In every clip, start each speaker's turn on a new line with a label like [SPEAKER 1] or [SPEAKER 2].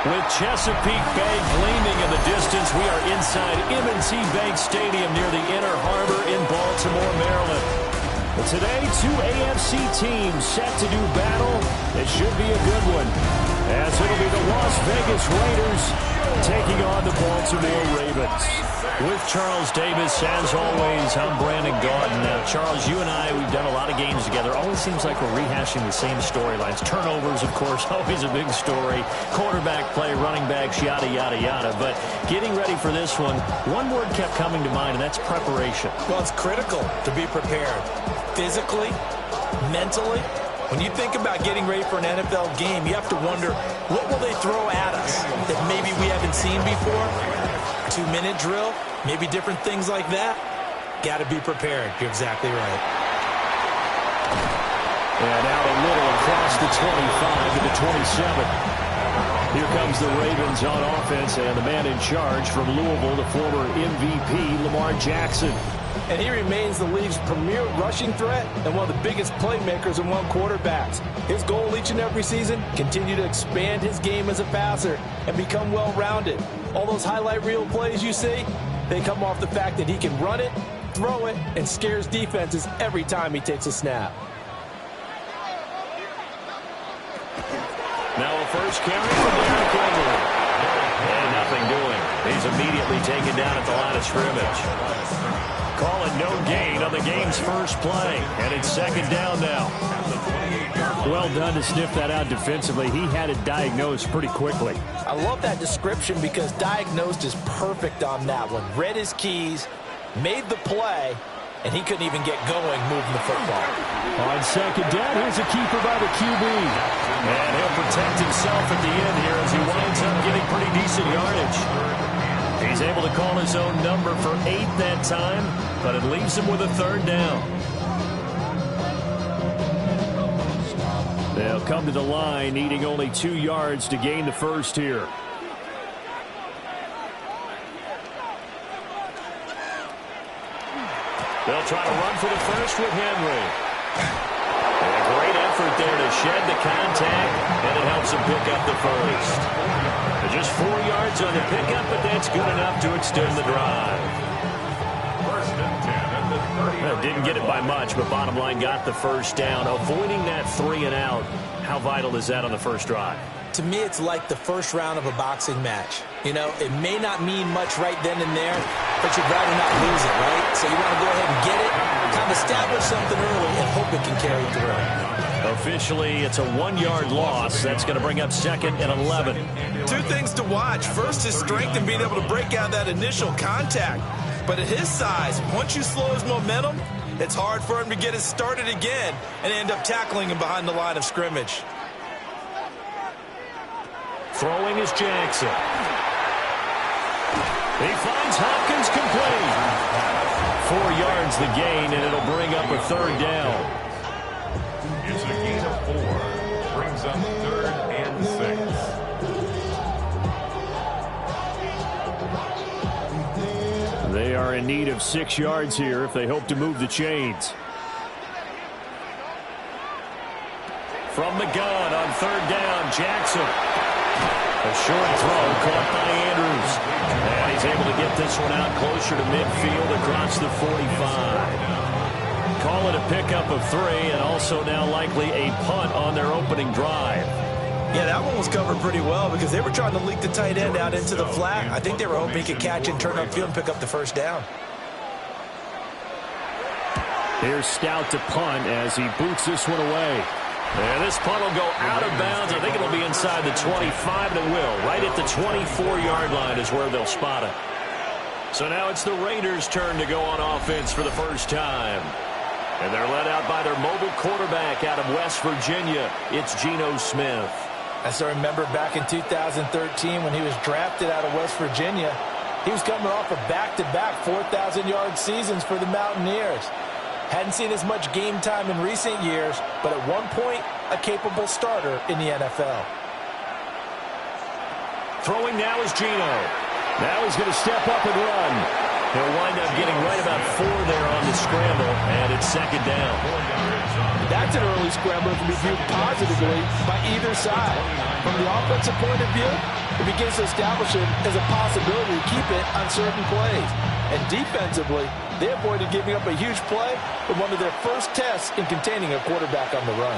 [SPEAKER 1] With Chesapeake Bay gleaming in the distance, we are inside M&T Bank Stadium near the Inner Harbor in Baltimore, Maryland. But today, two AFC teams set to do battle. It should be a good one, as it'll be the Las Vegas Raiders taking on the Baltimore Ravens. With Charles Davis, as always, I'm Brandon Gaudin. Now, Charles, you and I, we've done a lot of games together. Always seems like we're rehashing the same storylines. Turnovers, of course, always a big story. Quarterback play, running backs, yada, yada, yada. But getting ready for this one word kept coming to mind, and that's preparation.
[SPEAKER 2] Well, it's critical to be prepared. Physically, mentally. When you think about getting ready for an NFL game, you have to wonder, what will they throw at us that maybe we haven't seen before? 2-minute drill, maybe different things like that. Got to be prepared. You're exactly right.
[SPEAKER 1] And out a little across the 25 to the 27. Here comes the Ravens on offense, and the man in charge from Louisville, the former MVP, Lamar Jackson.
[SPEAKER 2] And he remains the league's premier rushing threat and one of the biggest playmakers among quarterbacks. His goal each and every season, continue to expand his game as a passer and become well-rounded. All those highlight reel plays you see, they come off the fact that he can run it, throw it, and scares defenses every time he takes a snap.
[SPEAKER 1] Now a first carry from Derrick Henry. And nothing doing. He's immediately taken down at the line of scrimmage. Call it no gain on the game's first play. And it's second down now. Well done to sniff that out defensively. He had it diagnosed pretty quickly.
[SPEAKER 2] I love that description because diagnosed is perfect on that one. Read his keys, made the play, and he couldn't even get going moving the football.
[SPEAKER 1] On second down, here's a keeper by the QB. And he'll protect himself at the end here as he winds up getting pretty decent yardage. He's able to call his own number for 8 that time, but it leaves him with a third down. They'll come to the line, needing only 2 yards to gain the first here. They'll try to run for the first with Henry. And a great effort there to shed the contact, and it helps him pick up the first. Just 4 yards on the pickup, but that's good enough to extend the drive. Well, didn't get it by much, but bottom line got the first down. Avoiding that 3 and out, how vital is that on the first drive?
[SPEAKER 2] To me, it's like the first round of a boxing match. You know, it may not mean much right then and there, but you'd rather not lose it, right? So you want to go ahead and get it, kind of establish something early, and hope it can carry through.
[SPEAKER 1] Officially, it's a 1-yard loss. That's going to bring up second and 11.
[SPEAKER 2] 2 things to watch. First, his strength and being able to break out that initial contact. But at his size, once you slow his momentum, it's hard for him to get it started again and end up tackling him behind the line of scrimmage.
[SPEAKER 1] Throwing is Jackson. He finds Hopkins complete. 4 yards the gain, and it'll bring up a third down.
[SPEAKER 3] It's a gain of 4. Brings up 3rd and 6.
[SPEAKER 1] They are in need of 6 yards here if they hope to move the chains. From the gun on 3rd down, Jackson. A short throw caught by Andrews. And he's able to get this one out closer to midfield across the 45. Call it a pickup of 3, and also now likely a punt on their opening drive.
[SPEAKER 2] Yeah, that one was covered pretty well because they were trying to leak the tight end out into the flat. I think they were hoping he could catch and turn upfield and pick up the first down.
[SPEAKER 1] Here's Stout to punt as he boots this one away. And this punt will go out of bounds. I think it'll be inside the 25, and it will. Right at the 24-yard line is where they'll spot it. So now it's the Raiders' turn to go on offense for the first time. And they're led out by their mobile quarterback out of West Virginia. It's Geno Smith.
[SPEAKER 2] As I remember back in 2013 when he was drafted out of West Virginia, he was coming off of back-to-back 4,000-yard seasons for the Mountaineers. Hadn't seen as much game time in recent years, but at one point, a capable starter in the NFL.
[SPEAKER 1] Throwing now is Geno. Now he's going to step up and run. He'll wind up getting right about 4 there on the scramble, and it's second down.
[SPEAKER 2] That's an early scramble that can be viewed positively by either side. From the offensive point of view, it begins to establish it as a possibility to keep it on certain plays. And defensively, they avoided giving up a huge play with one of their first tests in containing a quarterback on the run.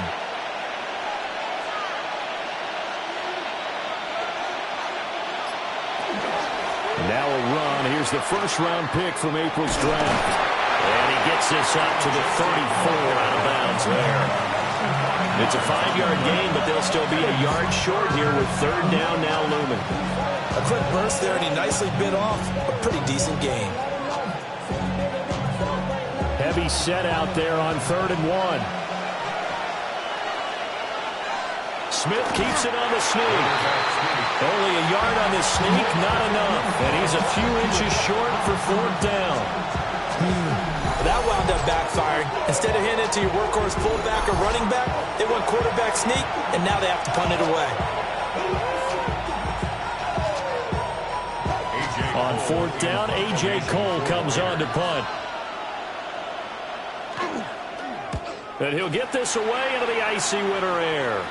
[SPEAKER 1] Now a run. Here's the first-round pick from April's draft. And he gets this up to the 34 out of bounds there. It's a 5-yard gain, but they'll still be a yard short here with third down now looming.
[SPEAKER 2] A quick burst there, and he nicely bit off a pretty decent gain.
[SPEAKER 1] Heavy set out there on 3rd and 1. Smith keeps it on the sneak. Only a yard on the sneak, not enough. And he's a few inches short for 4th down.
[SPEAKER 2] That wound up backfiring. Instead of handing it to your workhorse fullback or running back, they went quarterback sneak, and now they have to punt it away.
[SPEAKER 1] On 4th down, A.J. Cole comes on to punt. And he'll get this away into the icy winter air.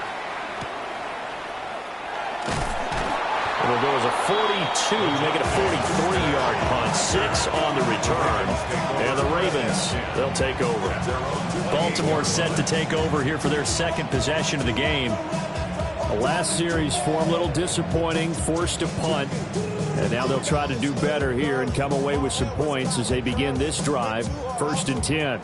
[SPEAKER 1] It'll go as a 42, make it a 43-yard punt. 6 on the return. And the Ravens, they'll take over. Baltimore set to take over here for their second possession of the game. The last series for them, a little disappointing, forced to punt. And now they'll try to do better here and come away with some points as they begin this drive. 1st and 10.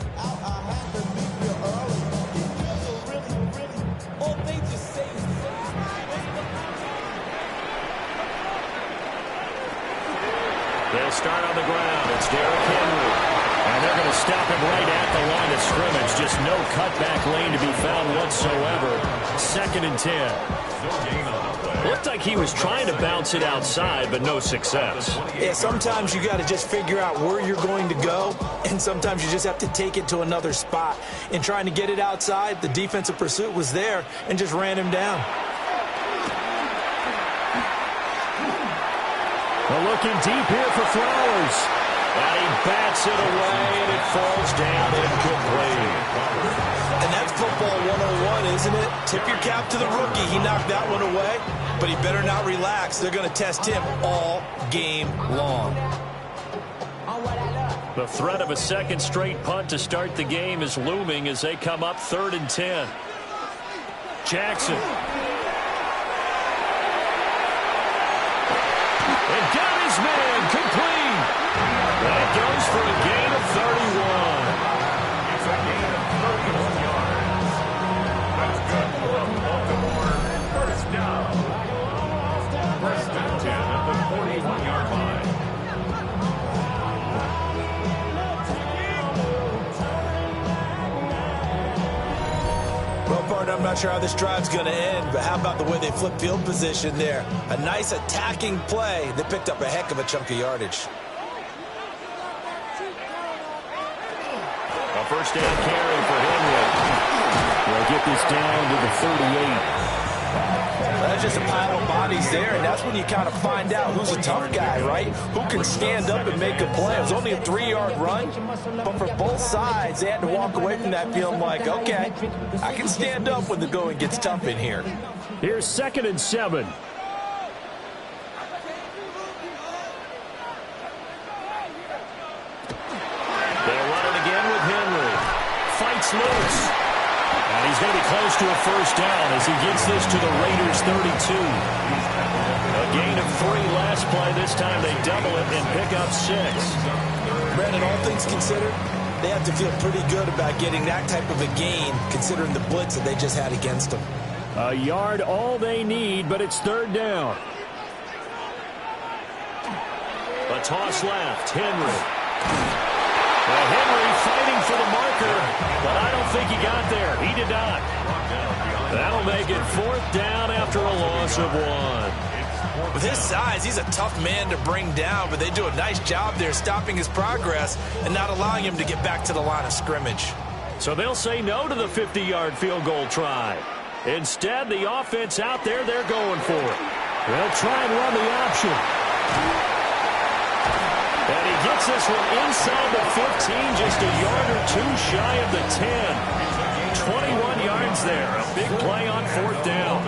[SPEAKER 1] They'll start on the ground. It's Derrick Henry. And they're going to stop him right at the line of scrimmage. Just no cutback lane to be found whatsoever. 2nd and 10. Looked like he was trying to bounce it outside, but no success.
[SPEAKER 2] Yeah, sometimes you got to just figure out where you're going to go, and sometimes you just have to take it to another spot. In trying to get it outside, the defensive pursuit was there and just ran him down.
[SPEAKER 1] Well, looking deep here for Flowers. And he bats it away, and it falls down incomplete.
[SPEAKER 2] And that's football 101, isn't it? Tip your cap to the rookie. He knocked that one away, but he better not relax. They're going to test him all game long.
[SPEAKER 1] The threat of a second straight punt to start the game is looming as they come up 3rd and 10. Jackson. And got his man complete. That goes for a gain of 31.
[SPEAKER 3] It's a gain of 31 yards. That's good for Baltimore. First down. 1st and 10 at the 41-yard line.
[SPEAKER 2] Well, partner, I'm not sure how this drive's going to end, but how about the way they flip field position there? A nice attacking play. They picked up a heck of a chunk of yardage.
[SPEAKER 1] A first down carry for Henry. They'll get this down to the 38.
[SPEAKER 2] That's just a pile of bodies there, and that's when you kind of find out who's a tough guy, right? Who can stand up and make a play. It was only a 3-yard run, but for both sides, they had to walk away from that feeling like, okay, I can stand up when the going gets tough in here.
[SPEAKER 1] Here's 2nd and 7. They'll run it again with Henry. Fights loose. And he's going to be close to a first down as he gets this to the Raiders 32. A gain of 3 last play. This time they double it and pick up 6.
[SPEAKER 2] Brandon, all things considered, they have to feel pretty good about getting that type of a gain considering the blitz that they just had against them.
[SPEAKER 1] A yard all they need, but it's 3rd down. A toss left. Henry. Well, Henry fighting for the marker, but I don't think he got there. He did not. That'll make it 4th down after a loss of 1.
[SPEAKER 2] With his size, he's a tough man to bring down, but they do a nice job there stopping his progress and not allowing him to get back to the line of scrimmage.
[SPEAKER 1] So they'll say no to the 50-yard field goal try. Instead, the offense out there, they're going for it. They'll try and run the option. And he gets this one inside the 15, just a yard or two shy of the 10. 21 yards there. A big play on fourth down.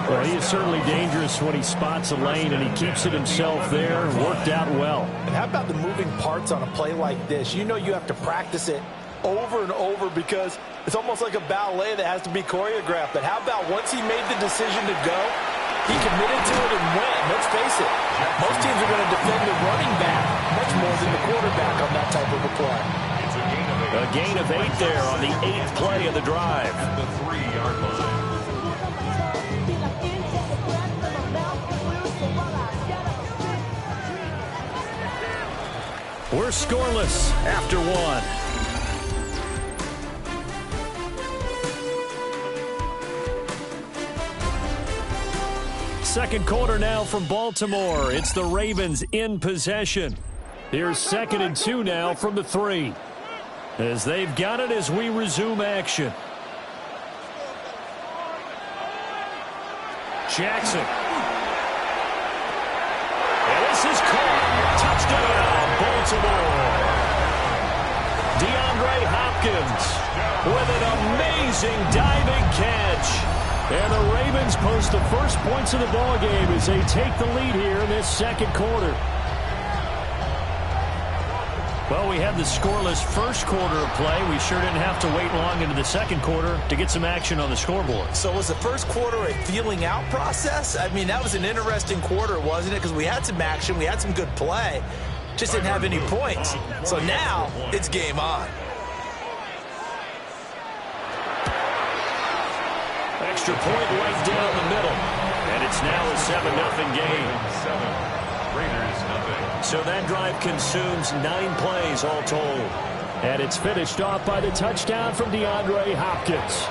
[SPEAKER 1] Well, he is certainly dangerous when he spots a lane, and he keeps it himself there. Worked out well.
[SPEAKER 2] And how about the moving parts on a play like this? You know you have to practice it over and over because it's almost like a ballet that has to be choreographed. But how about once he made the decision to go, he committed to it and went. Let's face it, most teams are going to defend the running back much more than the quarterback on that type of a play.
[SPEAKER 1] A gain of 8 there on the 8th play of the drive.
[SPEAKER 3] At the 3-yard line.
[SPEAKER 1] We're scoreless after 1. Second quarter now from Baltimore. It's the Ravens in possession. Here's 2nd and 2 now from the 3. As they've got it as we resume action. Jackson. And this is caught. Touchdown, Baltimore. DeAndre Hopkins with an amazing diving catch. And the Ravens post the first points of the ballgame as they take the lead here in this second quarter. Well, we had the scoreless first quarter of play. We sure didn't have to wait long into the second quarter to get some action on the scoreboard.
[SPEAKER 2] So was the first quarter a feeling out process? I mean, that was an interesting quarter, wasn't it? Because we had some action, we had some good play, just didn't have any points. So now it's game on.
[SPEAKER 1] Extra point right down the middle. And it's now a 7-0 game.
[SPEAKER 3] 7. Raiders nothing.
[SPEAKER 1] So that drive consumes 9 plays all told. And it's finished off by the touchdown from DeAndre Hopkins.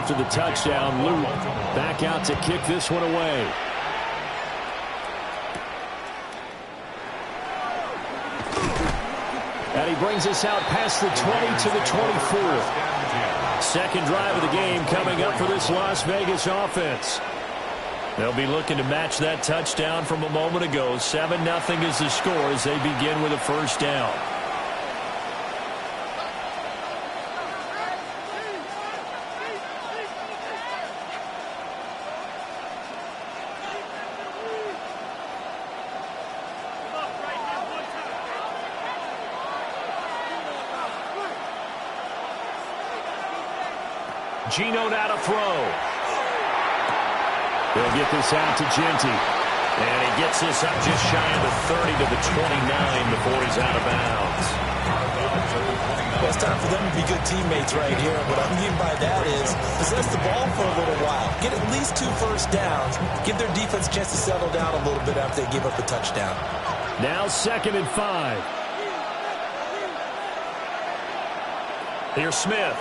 [SPEAKER 1] After the touchdown, Luke back out to kick this one away. And he brings us out past the 20 to the 24. Second drive of the game coming up for this Las Vegas offense. They'll be looking to match that touchdown from a moment ago. 7-0 is the score as they begin with a first down. Geno now to throw. They'll get this out to Genty. And he gets this up just shy of the 30 to the 29 before he's out of bounds.
[SPEAKER 2] Well, it's time for them to be good teammates right here. What I mean by that is possess the ball for a little while. Get at least 2 first downs. Give their defense a chance to settle down a little bit after they give up a touchdown.
[SPEAKER 1] Now 2nd and 5. Here's Smith.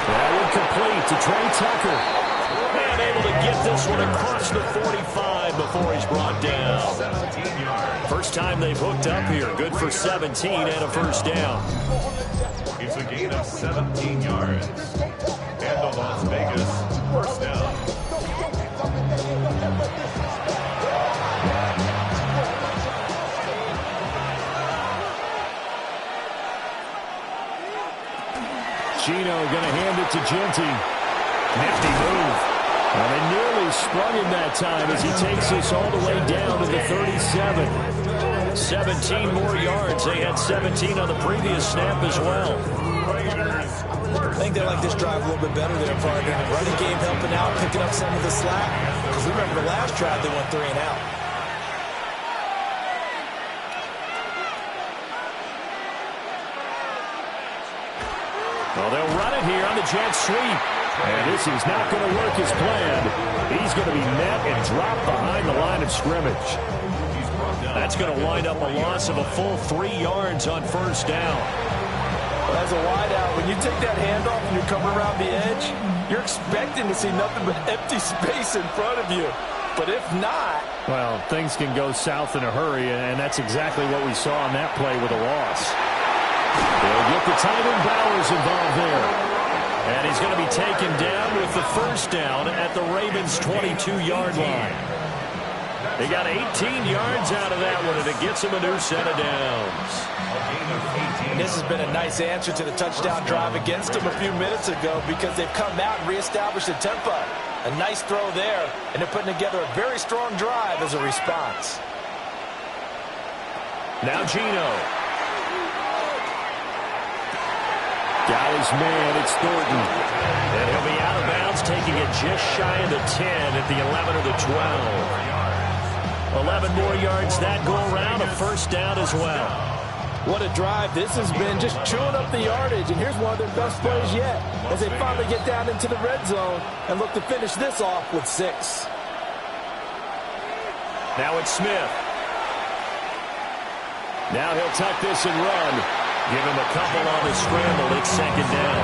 [SPEAKER 1] That one complete to Trey Tucker. And able to get this one across the 45 before he's brought down. First time they've hooked up here. Good for 17 and a first down.
[SPEAKER 3] It's a gain of 17 yards. And the Las Vegas first down.
[SPEAKER 1] Geno going to hand it to Genty. Nifty move. And they nearly sprung him that time as he takes this all the way down to the 37. 17 more yards. They had 17 on the previous snap as well.
[SPEAKER 2] I think they like this drive a little bit better there, partner. Running game helping out, picking up some of the slack. Because remember the last drive they went 3 and out.
[SPEAKER 1] Well, they'll run it here on the jet sweep. And this is not going to work as planned. He's going to be met and dropped behind the line of scrimmage. That's going to wind up a loss of a full 3 yards on first down.
[SPEAKER 2] Well, as a wideout, when you take that handoff and you're coming around the edge, you're expecting to see nothing but empty space in front of you. But if not...
[SPEAKER 1] Well, things can go south in a hurry, and that's exactly what we saw on that play with a loss. They'll get the tight end Bowers involved there. And he's going to be taken down with the first down at the Ravens' 22-yard line. They got 18 yards out of that one, and it gets them a new set of downs.
[SPEAKER 2] And this has been a nice answer to the touchdown drive against them a few minutes ago because they've come out and reestablished the tempo. A nice throw there, and they're putting together a very strong drive as a response.
[SPEAKER 1] Now Gino. Got his man, it's Thornton. And he'll be out of bounds, taking it just shy of the 10 at the 11 or the 12. 11 more yards that go around, a first down as well.
[SPEAKER 2] What a drive this has been, just chewing up the yardage. And here's one of their best plays yet as they finally get down into the red zone and look to finish this off with 6.
[SPEAKER 1] Now it's Smith. Now he'll tuck this and run. Give him a couple on the scramble. It's second down.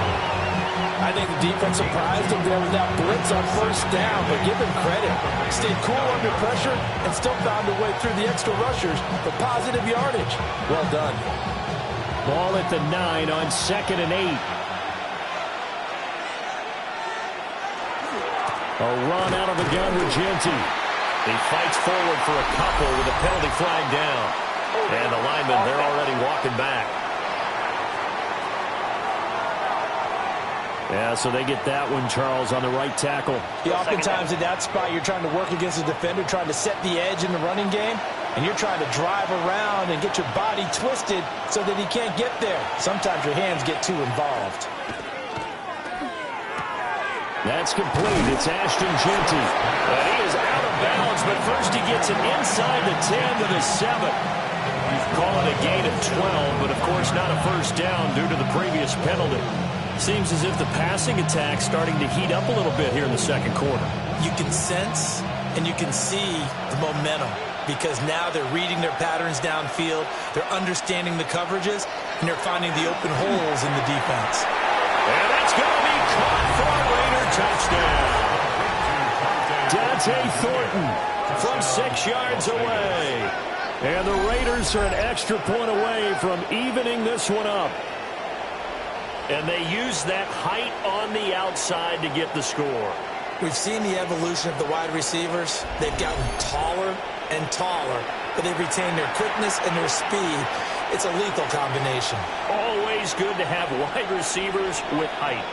[SPEAKER 2] I think the defense surprised him there with that blitz on first down, but give him credit. Stayed cool under pressure and still found a way through the extra rushers for positive yardage. Well done.
[SPEAKER 1] Ball at the 9 on 2nd and 8. A run out of the gun with Genty. He fights forward for a couple with a penalty flag down. And the linemen, they're already walking back. Yeah, so they get that one, Charles, on the right tackle.
[SPEAKER 2] Yeah, oftentimes in that spot, you're trying to work against a defender, trying to set the edge in the running game, and you're trying to drive around and get your body twisted so that he can't get there. Sometimes your hands get too involved.
[SPEAKER 1] That's complete. It's Ashton Genty. And he is out of bounds, but first he gets it inside the 10 to the 7. Call it a gain of 12, but of course not a first down due to the previous penalty. Seems as if the passing attack's starting to heat up a little bit here in the second quarter.
[SPEAKER 2] You can sense and you can see the momentum because now they're reading their patterns downfield, they're understanding the coverages, and they're finding the open holes in the defense.
[SPEAKER 1] And that's going to be caught for a Raider touchdown. Dante Thornton from 6 yards away. And the Raiders are an extra point away from evening this one up. And they use that height on the outside to get the score.
[SPEAKER 2] We've seen the evolution of the wide receivers. They've gotten taller and taller, but they've retained their quickness and their speed. It's a lethal combination.
[SPEAKER 1] Always good to have wide receivers with height.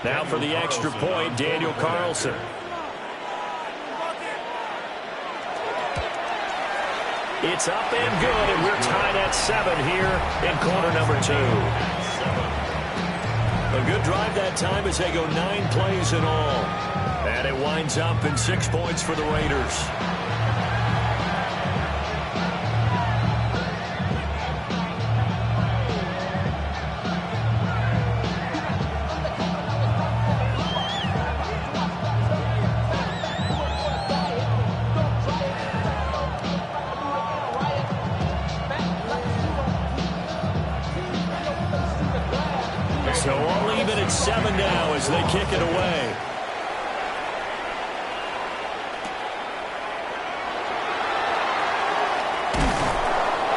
[SPEAKER 1] Now for the extra point, Daniel Carlson. It's up and good, and we're tied at 7 here in quarter number 2. A good drive that time as they go 9 plays in all. And it winds up in 6 points for the Raiders. So all even at 7 now as they kick it away.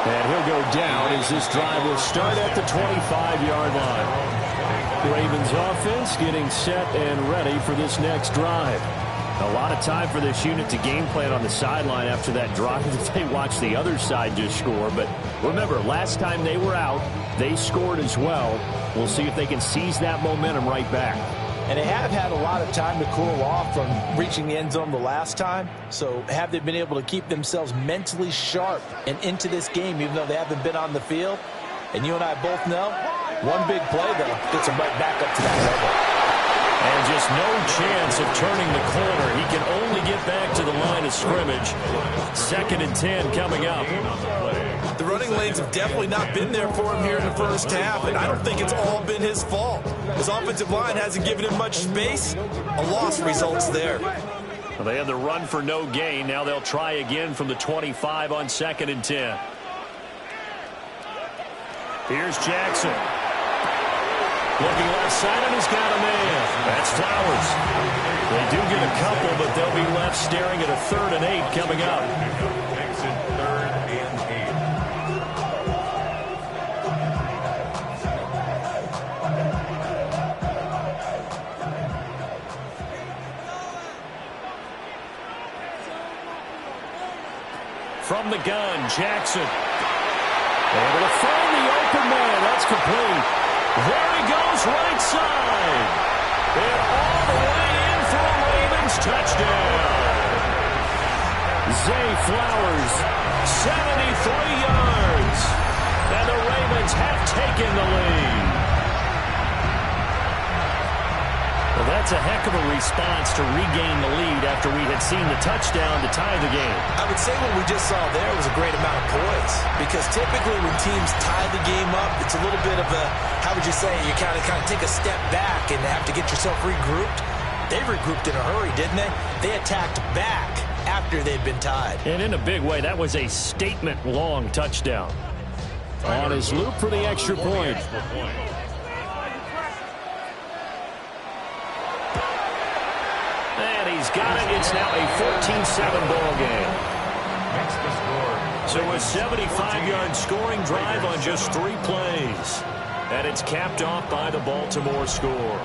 [SPEAKER 1] And he'll go down as this drive will start at the 25-yard line. Ravens offense getting set and ready for this next drive. A lot of time for this unit to game plan on the sideline after that drive that they watched the other side just score. But remember, last time they were out, they scored as well. We'll see if they can seize that momentum right back.
[SPEAKER 2] And they have had a lot of time to cool off from reaching the end zone the last time. So have they been able to keep themselves mentally sharp and into this game even though they haven't been on the field? And you and I both know, one big play, though, gets them right back up to that level.
[SPEAKER 1] And just no chance of turning the corner. He can only get back to the line of scrimmage. 2nd and 10 coming up.
[SPEAKER 2] The running lanes have definitely not been there for him here in the first half, and I don't think it's all been his fault. His offensive line hasn't given him much space. A loss results there.
[SPEAKER 1] Well, they had the run for no gain. Now they'll try again from the 25 on 2nd and 10. Here's Jackson. Looking left side, and he's got a man. That's Flowers. They do get a couple, but they'll be left staring at a 3rd and 8 coming up.
[SPEAKER 3] Exit 3rd and 8.
[SPEAKER 1] From the gun, Jackson. Able to find the open man. That's complete. There he goes, right side. And all the way in for a Ravens touchdown. Zay Flowers, 73 yards. And the Ravens have taken the lead. Well, that's a heck of a response to regain the lead after we had seen the touchdown to tie the game.
[SPEAKER 2] I would say what we just saw there was a great amount of poise, because typically when teams tie the game up, it's a little bit of a, how would you say, you kind of take a step back and have to get yourself regrouped. They regrouped in a hurry, didn't they? They attacked back after they'd been tied.
[SPEAKER 1] And in a big way, that was a statement-long touchdown. On his loop for the extra point. And he's got it. It's now a 14-7 ball game.
[SPEAKER 3] Makes the score.
[SPEAKER 1] So a 75-yard scoring drive on just 3 plays. And it's capped off by the Baltimore score.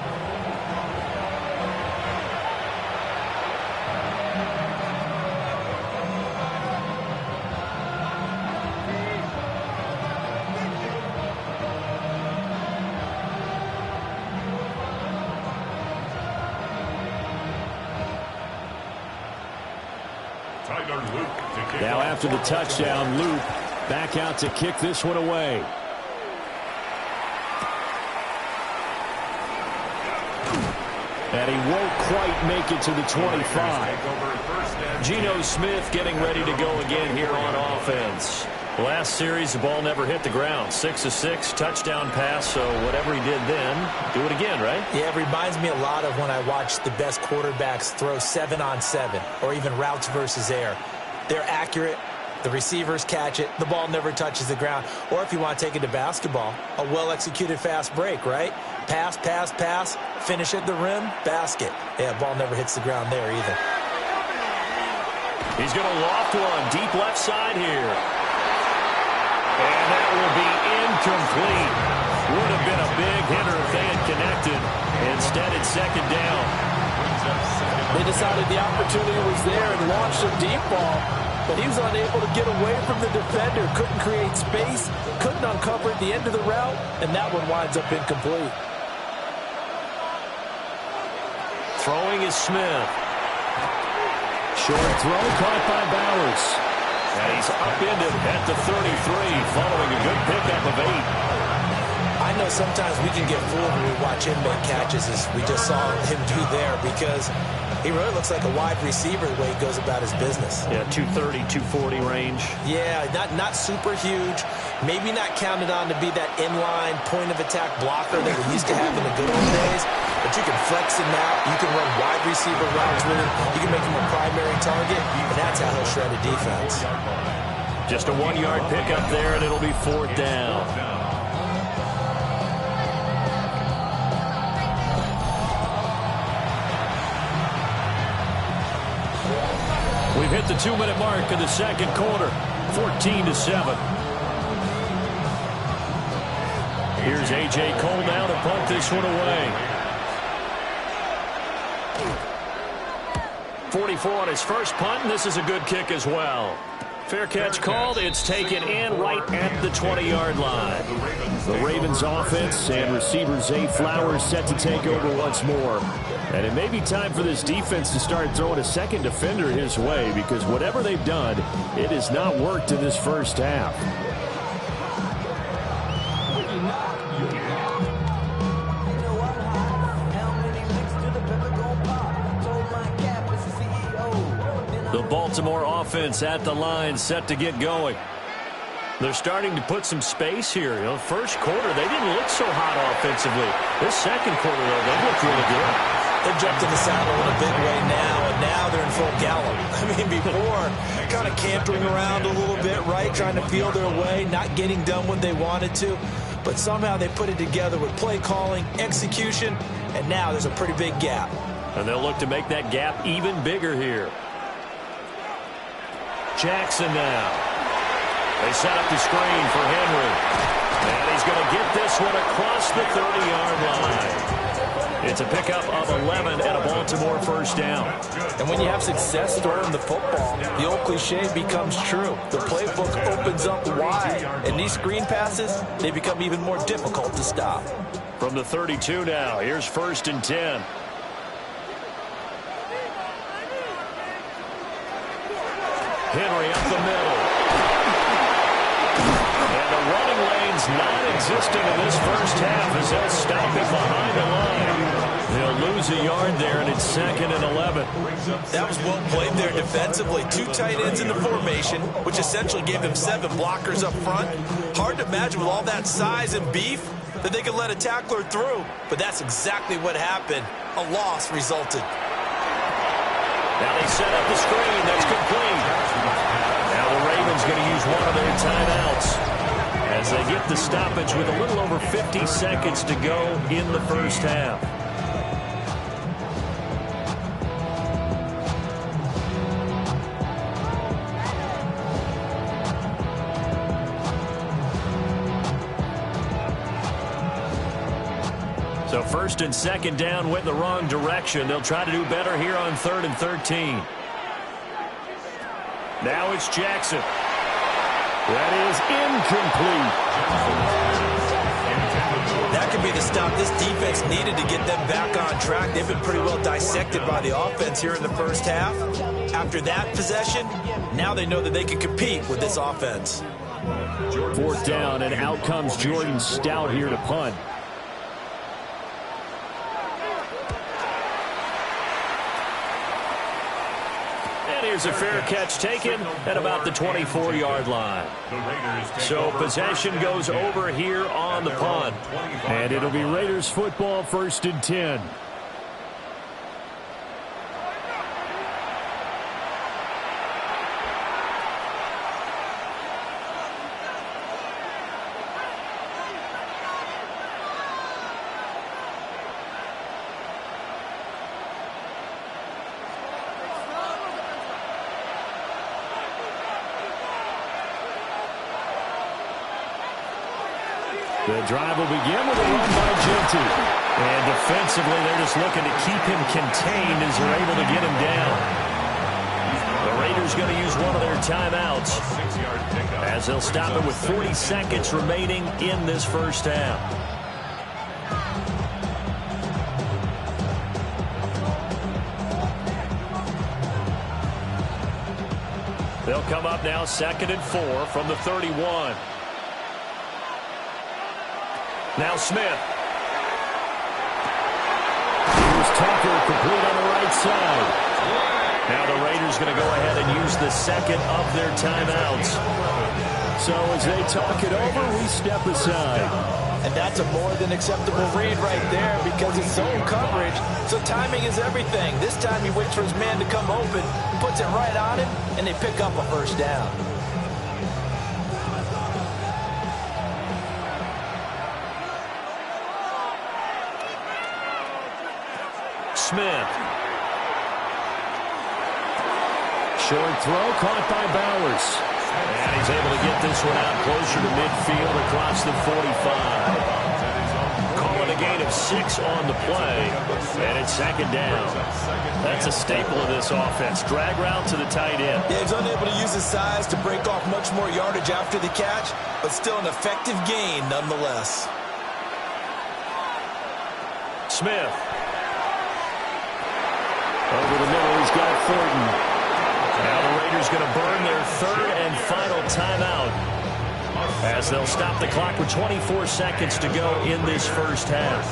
[SPEAKER 1] Now after the touchdown, Loop back out to kick this one away. And he won't quite make it to the 25. Geno Smith getting ready to go again here on offense. Last series, the ball never hit the ground. 6 of 6, touchdown pass, so whatever he did then, do it again, right?
[SPEAKER 2] Yeah, it reminds me a lot of when I watched the best quarterbacks throw 7-on-7 or even routes versus air. They're accurate. The receivers catch it. The ball never touches the ground. Or if you want to take it to basketball, a well-executed fast break, right? Pass, pass, pass, finish at the rim, basket. Yeah, ball never hits the ground there either.
[SPEAKER 1] He's going to loft one deep left side here. And that will be incomplete. Would have been a big hitter if they had connected. Instead, it's 2nd down.
[SPEAKER 2] They decided the opportunity was there and launched a deep ball, but he was unable to get away from the defender, couldn't create space, couldn't uncover the end of the route, and that one winds up incomplete.
[SPEAKER 1] Throwing is Smith. Short throw caught by Bowers. And he's upended at the 33 following a good pickup of 8.
[SPEAKER 2] I know sometimes we can get fooled when we watch him make catches, as we just saw him do there, because he really looks like a wide receiver the way he goes about his business.
[SPEAKER 1] Yeah, 230, 240 range.
[SPEAKER 2] Yeah, not super huge. Maybe not counted on to be that inline point-of-attack blocker that we used to have in the good old days. But you can flex him out. You can run wide receiver routes with him. You can make him a primary target, and that's how he'll shred a defense.
[SPEAKER 1] Just a 1-yard pickup there, and it'll be 4th down. We've hit the 2-minute mark of the 2nd quarter. 14-7. Here's A.J. Cole now to punt this one away. 44 on his first punt, and this is a good kick as well. Fair catch called. It's taken in right at the 20-yard line. The Ravens offense and receiver Zay Flowers set to take over once more. And it may be time for this defense to start throwing a second defender his way, because whatever they've done, it has not worked in this first half. The Baltimore offense at the line, set to get going. They're starting to put some space here. You know, first quarter, they didn't look so hot offensively. This second quarter, though, they look really good.
[SPEAKER 2] They've jumped in the saddle in a big way now, and now they're in full gallop. I mean, before, kind of cantering around a little bit, right? Trying to feel their way, not getting done what they wanted to. But somehow they put it together with play calling, execution, and now there's a pretty big gap.
[SPEAKER 1] And they'll look to make that gap even bigger here. Jackson now. They set up the screen for Henry. And he's going to get this one across the 30-yard line. It's a pickup of 11 and a Baltimore first down.
[SPEAKER 2] And when you have success throwing the football, the old cliche becomes true. The playbook opens up wide, and these screen passes, they become even more difficult to stop.
[SPEAKER 1] From the 32 now, here's 1st and 10. Henry up the middle. And the running lane's non-existent in this first half as they'll stop him behind the line. They'll lose a yard there, and it's 2nd and 11.
[SPEAKER 2] That was well played there defensively. 2 tight ends in the formation, which essentially gave them 7 blockers up front. Hard to imagine with all that size and beef that they could let a tackler through. But that's exactly what happened. A loss resulted.
[SPEAKER 1] Now they set up the screen. That's complete. Now the Ravens going to use one of their timeouts as they get the stoppage with a little over 50 seconds to go in the first half. So 1st and 2nd down went in the wrong direction. They'll try to do better here on 3rd and 13. Now it's Jackson. That is incomplete.
[SPEAKER 2] That could be the stop this defense needed to get them back on track. They've been pretty well dissected by the offense here in the first half. After that possession, now they know that they can compete with this offense.
[SPEAKER 1] 4th down, and out comes Jordan Stout here to punt. Here's a fair catch taken at about the 24-yard line. So possession goes over here on the punt. And it'll be Raiders football 1st and 10. The drive will begin with a run by Genty. And defensively, they're just looking to keep him contained as they're able to get him down. The Raiders going to use one of their timeouts as they'll stop it with 40 seconds remaining in this first half. They'll come up now 2nd and 4 from the 31. Now Smith. Here's Tucker, complete on the right side. Now the Raiders going to go ahead and use the 2nd of their timeouts. So as they talk it over, we step aside.
[SPEAKER 2] And that's a more than acceptable read right there because it's zone coverage. So timing is everything. This time he waits for his man to come open, puts it right on him, and they pick up a first down.
[SPEAKER 1] Smith. Short throw caught by Bowers. And he's able to get this one out closer to midfield across the 45. Calling a gain of 6 on the play. And it's 2nd down. That's a staple of this offense. Drag route to the tight end.
[SPEAKER 2] Yeah, he's unable to use his size to break off much more yardage after the catch, but still an effective gain nonetheless.
[SPEAKER 1] Smith. Over the middle, he's got Thornton. Now the Raiders going to burn their 3rd and final timeout as they'll stop the clock with 24 seconds to go in this first half.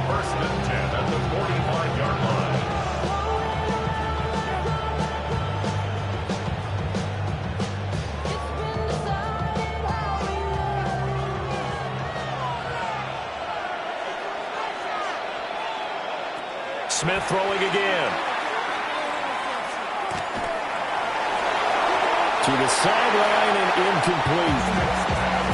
[SPEAKER 3] 1st and 10 at the 45-yard line.
[SPEAKER 1] Smith throwing again. To the sideline and incomplete.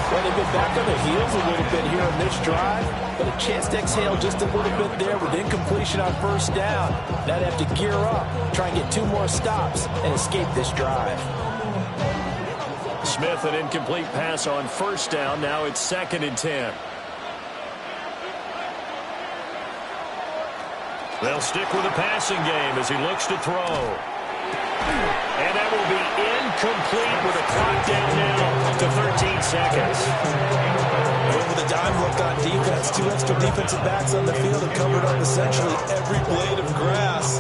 [SPEAKER 2] Well, they've been back on their heels a little bit here on this drive, but a chance to exhale just a little bit there with incompletion on first down. Now they have to gear up, try and get 2 more stops, and escape this drive.
[SPEAKER 1] Smith, an incomplete pass on first down. Now it's 2nd and 10. They'll stick with the passing game as he looks to throw. And that will be incomplete with a clock down now to 13 seconds.
[SPEAKER 2] With a dime look on defense, 2 extra defensive backs on the field and covered up essentially every blade of grass.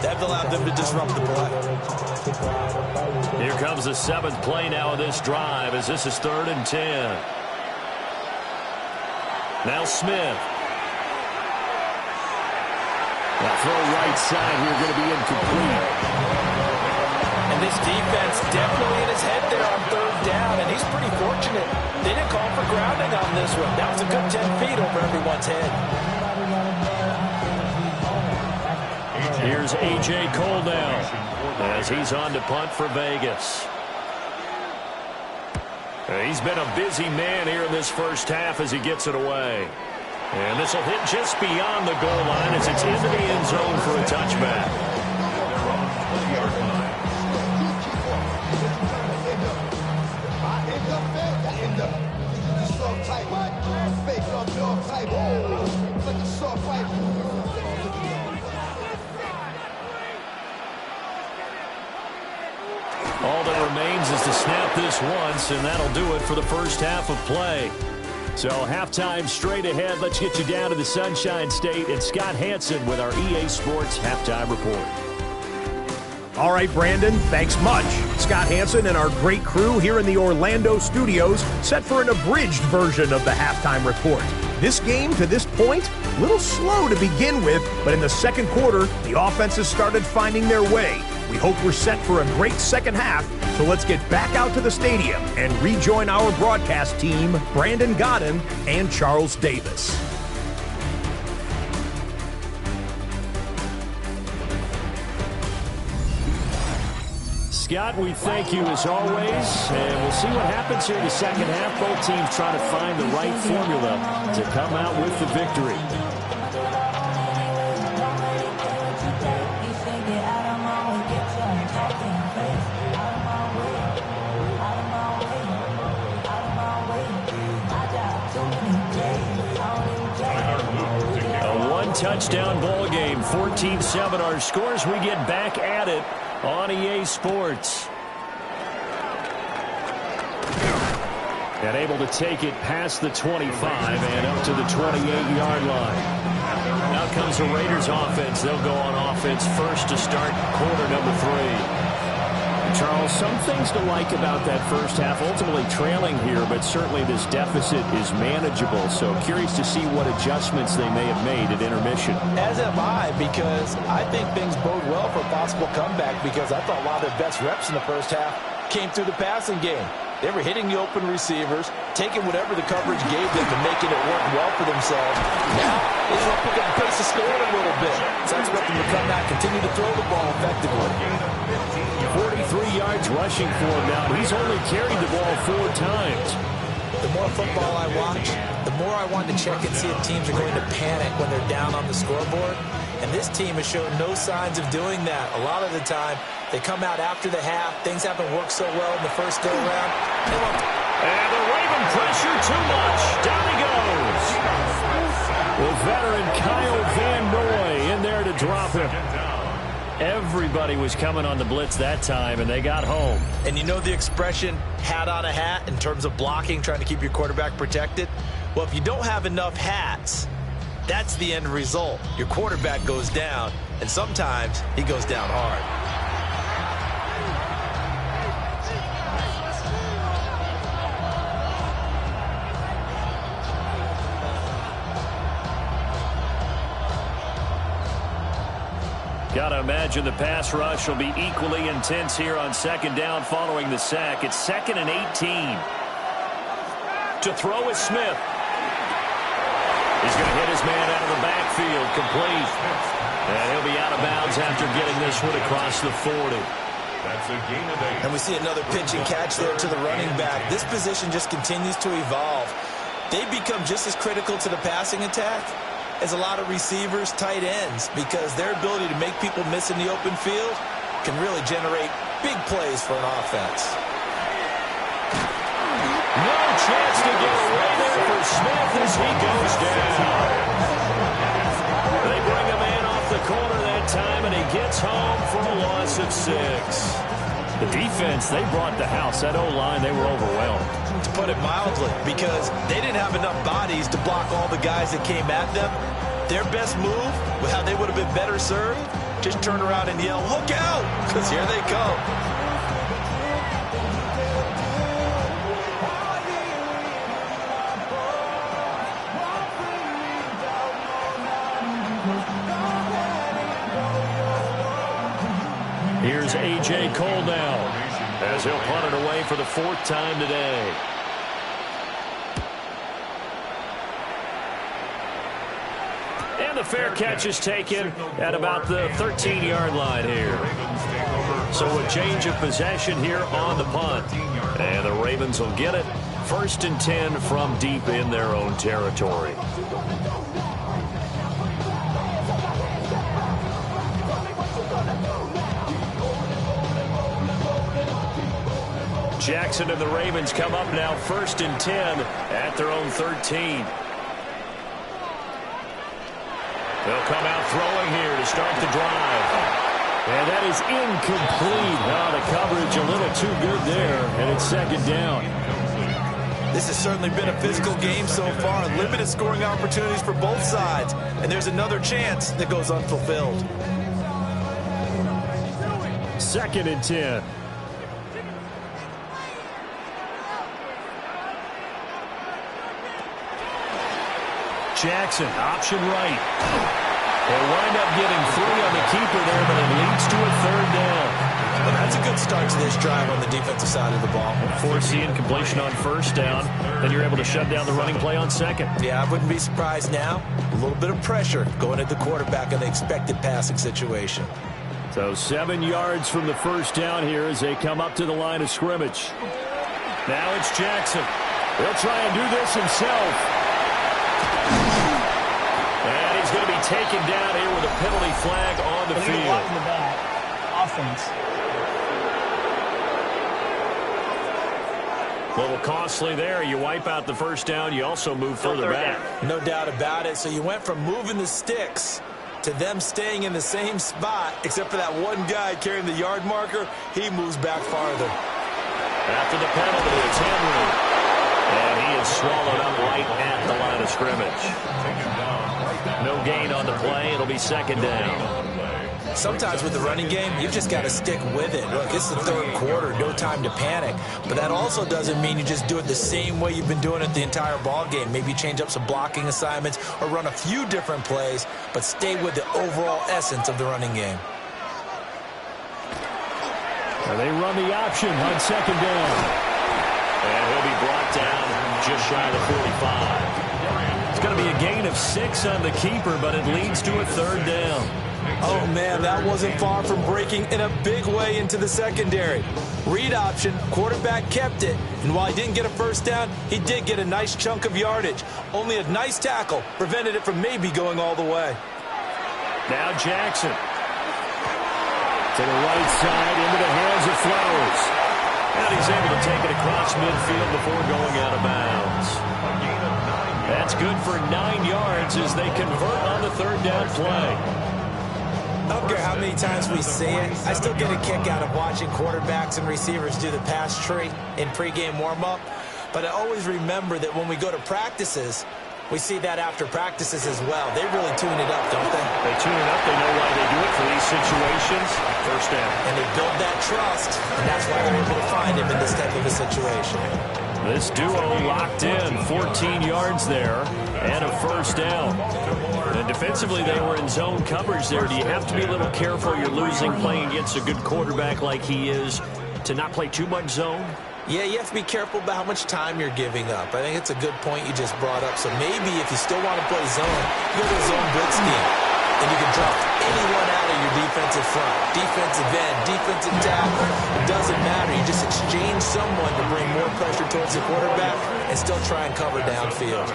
[SPEAKER 2] That allowed them to disrupt the play.
[SPEAKER 1] Here comes the 7th play now of this drive as this is 3rd and 10. Now Smith. That throw right side here going to be incomplete.
[SPEAKER 2] And this defense definitely in his head there on 3rd down, and he's pretty fortunate. They didn't call for grounding on this one. That was a good 10 feet over everyone's head.
[SPEAKER 1] Here's A.J. Cole now as he's on to punt for Vegas. He's been a busy man here in this first half as he gets it away. And this will hit just beyond the goal line as it's into the end zone for a touchback. All that remains is to snap this once, and that'll do it for the first half of play. So halftime straight ahead. Let's get you down to the Sunshine State and Scott Hansen with our EA Sports Halftime Report.
[SPEAKER 4] All right, Brandon, thanks much. Scott Hansen and our great crew here in the Orlando studios set for an abridged version of the Halftime Report. This game, to this point, a little slow to begin with, but in the second quarter, the offenses started finding their way. We hope we're set for a great second half, so let's get back out to the stadium and rejoin our broadcast team, Brandon Godden and Charles Davis.
[SPEAKER 1] Scott, we thank you as always, and we'll see what happens here in the second half. Both teams trying to find the right formula to come out with the victory. A one-touchdown ball game, 14-7 our scores. We get back at it on EA Sports. And able to take it past the 25 and up to the 28-yard line. Now comes the Raiders offense. They'll go on offense first to start quarter number 3. Charles, some things to like about that first half. Ultimately trailing here, but certainly this deficit is manageable. So curious to see what adjustments they may have made at intermission.
[SPEAKER 2] As am I, because I think things bode well for a possible comeback, because I thought a lot of their best reps in the first half came through the passing game. They were hitting the open receivers, taking whatever the coverage gave them and making it work well for themselves. Now, they want to pick up the pace of scoring a little bit. So I expect them to come out, continue to throw the ball effectively.
[SPEAKER 1] 43 yards rushing for him now. He's only carried the ball 4 times.
[SPEAKER 2] The more football I watch, the more I want to check and see if teams are going to panic when they're down on the scoreboard. And this team has shown no signs of doing that. A lot of the time, they come out after the half. Things haven't worked so well in the first go-around.
[SPEAKER 1] And the Raven pressure too much. Down he goes. With veteran Kyle Van Noy in there to drop him. Everybody was coming on the blitz that time, and they got home.
[SPEAKER 2] And you know the expression, hat on a hat, in terms of blocking, trying to keep your quarterback protected? Well, if you don't have enough hats, that's the end result. Your quarterback goes down, and sometimes he goes down hard.
[SPEAKER 1] Got to imagine the pass rush will be equally intense here on second down following the sack. It's 2nd and 18. To throw is Smith. He's going to hit his man out of the backfield. Complete. And he'll be out of bounds after getting this one across the 40.
[SPEAKER 3] That's a gain of 8.
[SPEAKER 2] And we see another pitch and catch there to the running back. This position just continues to evolve. They become just as critical to the passing attack as a lot of receivers, tight ends, because their ability to make people miss in the open field can really generate big plays for an offense.
[SPEAKER 1] No chance to get away there for Smith as he goes down. They bring a man off the corner that time, and he gets home for a loss of 6. The defense, they brought the house. That O-line, they were overwhelmed.
[SPEAKER 2] To put it mildly, because they didn't have enough bodies to block all the guys that came at them. Their best move, with how they would have been better served, just turn around and yell, "Look out!" because here they come.
[SPEAKER 1] Here's A.J. Cole now, as he'll punt it away for the 4th time today. And the fair catch is taken at about the 13-yard line here. So a change of possession here on the punt. And the Ravens will get it. 1st and 10 from deep in their own territory. Jackson and the Ravens come up now 1st and 10 at their own 13. They'll come out throwing here to start the drive. And that is incomplete. Oh, the coverage a little too good there, and it's 2nd down.
[SPEAKER 2] This has certainly been a physical game so far. Limited scoring opportunities for both sides. And there's another chance that goes unfulfilled.
[SPEAKER 1] 2nd and 10. Jackson, option right. They'll wind up getting 3 on the keeper there, but it leads to a 3rd down.
[SPEAKER 2] Well, that's a good start to this drive on the defensive side of the ball.
[SPEAKER 1] Force the incompletion on 1st down, then you're able to shut down the running play on 2nd.
[SPEAKER 2] Yeah, I wouldn't be surprised now. A little bit of pressure going at the quarterback in the expected passing situation.
[SPEAKER 1] So 7 yards from the 1st down here as they come up to the line of scrimmage. Now it's Jackson. He'll try and do this himself. And he's going to be taken down here with a penalty flag on the field.
[SPEAKER 5] Offense.
[SPEAKER 1] A little costly there. You wipe out the 1st down. You also move further back.
[SPEAKER 2] No doubt about it. So you went from moving the sticks to them staying in the same spot, except for that one guy carrying the yard marker. He moves back farther.
[SPEAKER 1] After the penalty, it's Henry. And he is swallowed up right at the line of scrimmage. No gain on the play. It'll be 2nd down.
[SPEAKER 2] Sometimes with the running game, you've just got to stick with it. Look, it's the 3rd quarter, no time to panic. But that also doesn't mean you just do it the same way you've been doing it the entire ball game. Maybe change up some blocking assignments or run a few different plays, but stay with the overall essence of the running game.
[SPEAKER 1] Now they run the option on 2nd down. And he'll be brought down just shy of the 45. It's going to be a gain of 6 on the keeper, but it leads to a 3rd down.
[SPEAKER 2] Oh, man, that wasn't far from breaking in a big way into the secondary. Read option, quarterback kept it, and while he didn't get a 1st down, he did get a nice chunk of yardage. Only a nice tackle prevented it from maybe going all the way.
[SPEAKER 1] Now Jackson. To the right side, into the hands of Flowers. And he's able to take it across midfield before going out of bounds. That's good for 9 yards as they convert on the 3rd down play.
[SPEAKER 2] I don't care how many times we see it. I still get a kick out of watching quarterbacks and receivers do the pass tree in pregame warm-up. But I always remember that when we go to practices, we see that after practices as well. They really tune it up, don't they?
[SPEAKER 1] They tune it up. They know why they do it for these situations. 1st down.
[SPEAKER 2] And they build that trust, and that's why they're able to find him in this type of a situation.
[SPEAKER 1] This duo locked in, 14 yards there, and a 1st down. And defensively, they were in zone coverage there. Do you have to be a little careful? You're losing playing against a good quarterback like he is to not play too much zone?
[SPEAKER 2] Yeah, you have to be careful about how much time you're giving up. I think it's a good point you just brought up. So maybe if you still want to play zone, you go to a zone blitz scheme. and you can drop anyone out of your defensive front. Defensive end, defensive tackle, it doesn't matter. You just exchange someone to bring more pressure towards the quarterback and still try and cover downfield.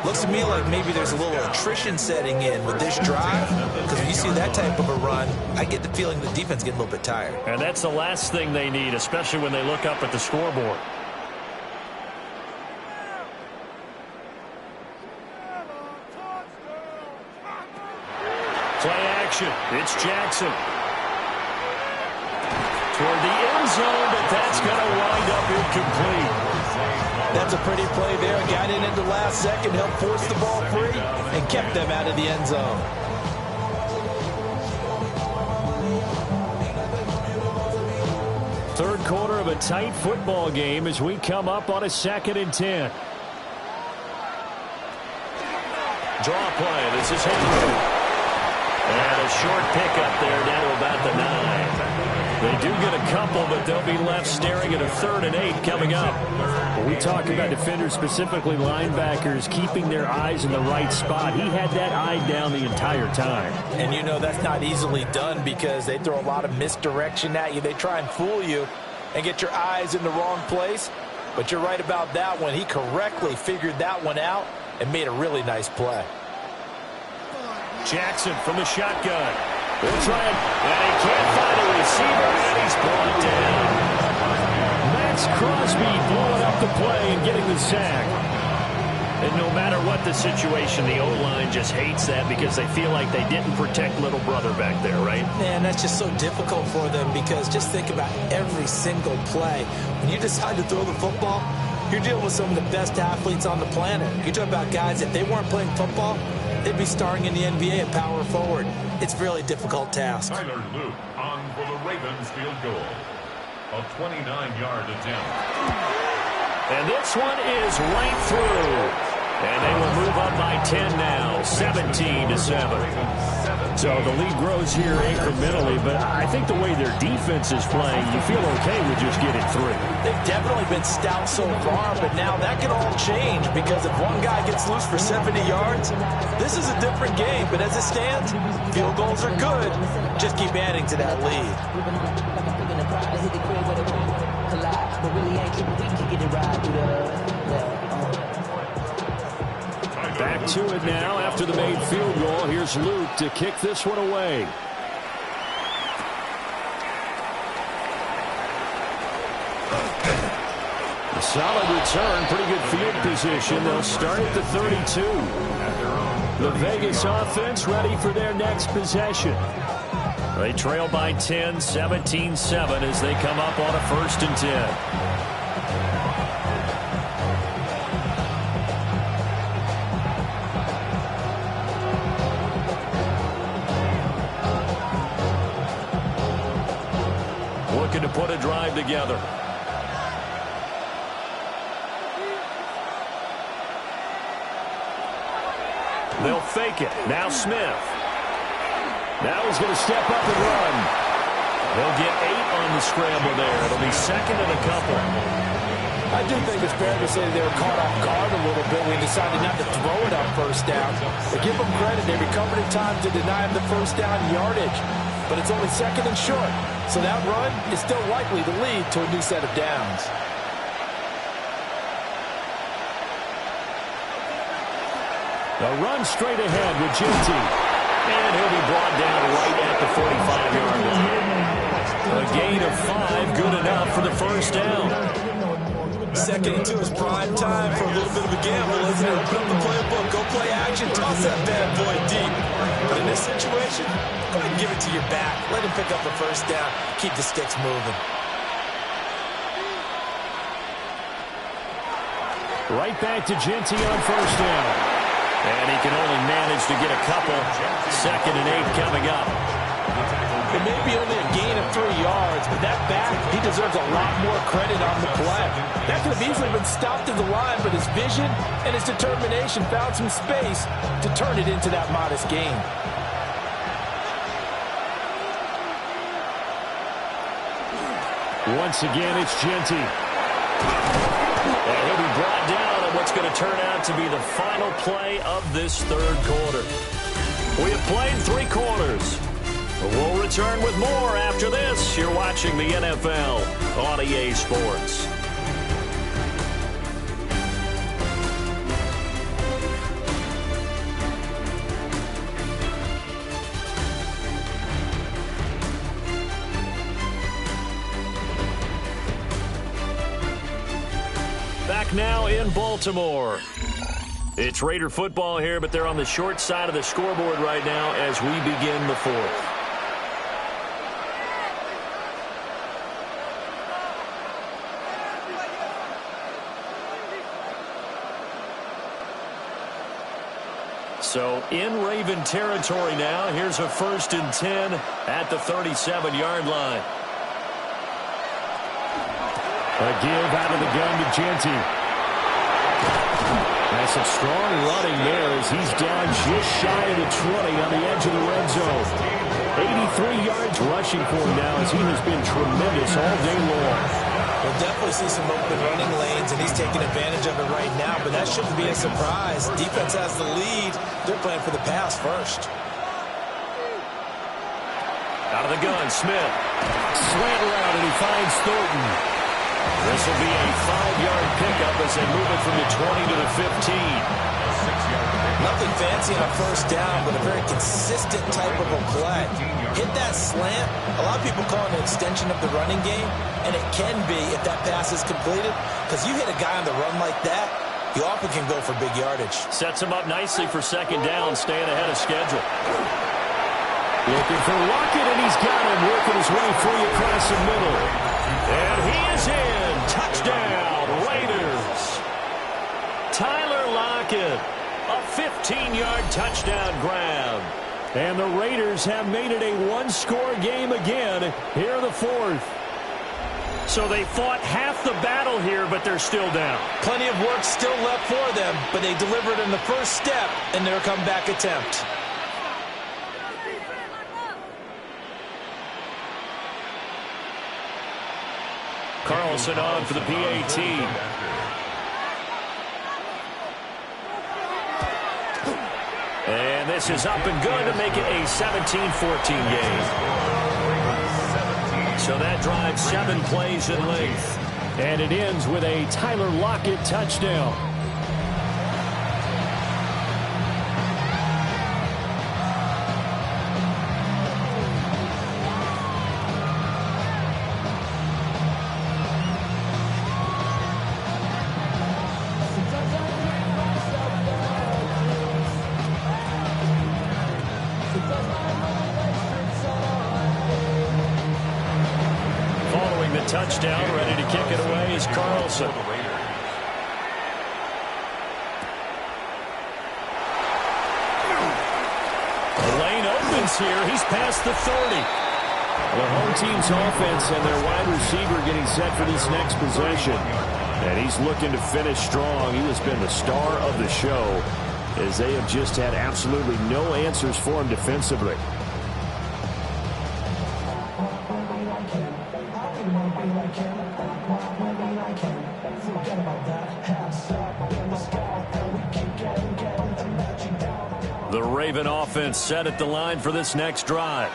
[SPEAKER 2] Looks to me like maybe there's a little attrition setting in with this drive, because when you see that type of a run, I get the feeling the defense getting a little bit tired.
[SPEAKER 1] And that's the last thing they need, especially when they look up at the scoreboard. Play action. It's Jackson. Toward the end zone, but that's going to wind up incomplete.
[SPEAKER 2] That's a pretty play there. Got in at the last second, helped force the ball free, and kept them out of the end zone.
[SPEAKER 1] Third quarter of a tight football game as we come up on a 2nd and 10. Draw play. This is Henry. And a short pickup there down to about the 9. They do get a couple, but they'll be left staring at a 3rd and 8 coming up. When we talk about defenders, specifically linebackers, keeping their eyes in the right spot, he had that eye down the entire time.
[SPEAKER 2] And you know that's not easily done because they throw a lot of misdirection at you. They try and fool you and get your eyes in the wrong place. But you're right about that one. He correctly figured that one out and made a really nice play.
[SPEAKER 1] Jackson from the shotgun. They'll try it, and he can't find a receiver, and he's brought down. Max Crosby blowing up the play and getting the sack. And no matter what the situation, the O-line just hates that because they feel like they didn't protect little brother back there, right?
[SPEAKER 2] Man, that's just so difficult for them because just think about every single play. When you decide to throw the football, you're dealing with some of the best athletes on the planet. You talk about guys, if they weren't playing football, they'd be starring in the NBA at power forward. It's a really difficult task.
[SPEAKER 3] Tyler Luke on for the Ravens field goal. A 29-yard attempt.
[SPEAKER 1] And this one is right through. And they will move up by 10 now, 17-7. So the lead grows here incrementally, but I think the way their defense is playing, you feel okay with just getting 3.
[SPEAKER 2] They've definitely been stout so far, but now that can all change because if one guy gets loose for 70 yards, this is a different game. But as it stands, field goals are good. Just keep adding to that lead.
[SPEAKER 1] Back to it now after the made field goal. Here's Luke to kick this one away. A solid return, pretty good field position. They'll start at the 32. The Vegas offense ready for their next possession. They trail by 10, 17-7 as they come up on a 1st and 10. Looking to put a drive together. They'll fake it. Now Smith. Now he's going to step up and run. They'll get 8 on the scramble there. It'll be 2nd and a couple.
[SPEAKER 2] I do think it's fair to say they were caught off guard a little bit when they decided not to throw it on 1st down. But give them credit. They recovered in time to deny him the 1st down yardage. But it's only 2nd and short. So that run is still likely to lead to a new set of downs.
[SPEAKER 1] A run straight ahead with Ginty. And he'll be brought down right at the 45-yard line. A gain of 5, good enough for the 1st down.
[SPEAKER 2] 2nd and 2 is prime time for a little bit of a gamble, isn't it? Open up the playbook, go play action, toss that bad boy deep. But in this situation, go ahead and give it to your back. Let him pick up the 1st down. Keep the sticks moving.
[SPEAKER 1] Right back to Ginty on 1st down. And he can only manage to get a couple. 2nd and 8 coming up.
[SPEAKER 2] It may be only a gain of 3 yards, but that back, he deserves a lot more credit on the play. That could have easily been stopped at the line, but his vision and his determination found some space to turn it into that modest gain.
[SPEAKER 1] Once again, it's Ginty. And he'll be brought down on what's going to turn out to be the final play of this 3rd quarter. We have played 3 quarters. We'll return with more after this. You're watching the NFL on EA Sports. Back now in Baltimore. It's Raider football here, but they're on the short side of the scoreboard right now as we begin the 4th. So in Raven territory now. Here's a 1st and 10 at the 37-yard line.
[SPEAKER 6] A give out of the gun to Genty. That's a strong running there as he's down just shy of the 20 on the edge of the red zone. 83 yards rushing for him now as he has been tremendous all day long.
[SPEAKER 2] We'll definitely see some open running lanes, and he's taking advantage of it right now, but that shouldn't be a surprise. Defense has the lead. They're playing for the pass first.
[SPEAKER 1] Out of the gun, Smith.
[SPEAKER 6] Slant route, and he finds Thornton.
[SPEAKER 1] This will be a 5-yard pickup as they move it from the 20 to the 15.
[SPEAKER 2] Nothing fancy on 1st down, but a very consistent type of a play. Hit that slant. A lot of people call it an extension of the running game, and it can be if that pass is completed, because you hit a guy on the run like that, you often can go for big yardage.
[SPEAKER 1] Sets him up nicely for 2nd down, staying ahead of schedule.
[SPEAKER 6] Looking for Lockett, and he's got him working his way free across the middle.
[SPEAKER 1] And he is in. Touchdown, Raiders. Tyler Lockett, a 15-yard touchdown grab.
[SPEAKER 6] And the Raiders have made it a 1-score game again here in the 4th.
[SPEAKER 1] So they fought half the battle here, but they're still down.
[SPEAKER 2] Plenty of work still left for them, but they delivered in the first step in their comeback attempt.
[SPEAKER 1] Carlson on for the PAT. And this is up and good to make it a 17-14 game. So that drives 7 plays in length.
[SPEAKER 6] And it ends with a Tyler Lockett touchdown.
[SPEAKER 1] Touchdown, ready to kick it away is Carlson. The lane opens here. He's past the 30.
[SPEAKER 6] The home team's offense and their wide receiver getting set for this next possession. And he's looking to finish strong. He has been the star of the show as they have just had absolutely no answers for him defensively.
[SPEAKER 1] The Raven offense set at the line for this next drive.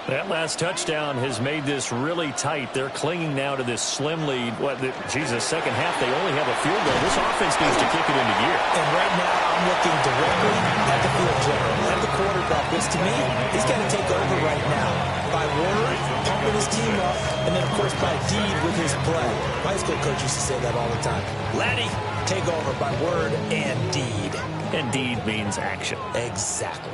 [SPEAKER 1] That last touchdown has made this really tight. They're clinging now to this slim lead. Second half, they only have a field goal. This offense needs to kick it into gear.
[SPEAKER 2] And right now, I'm looking directly at the field general, at the quarterback, because to me, he's got to take over right now by word, pumping his team up, and then, of course, by deed with his play. My high school coach used to say that all the time. Laddie, take over by word and deed.
[SPEAKER 1] And deed means action.
[SPEAKER 2] Exactly.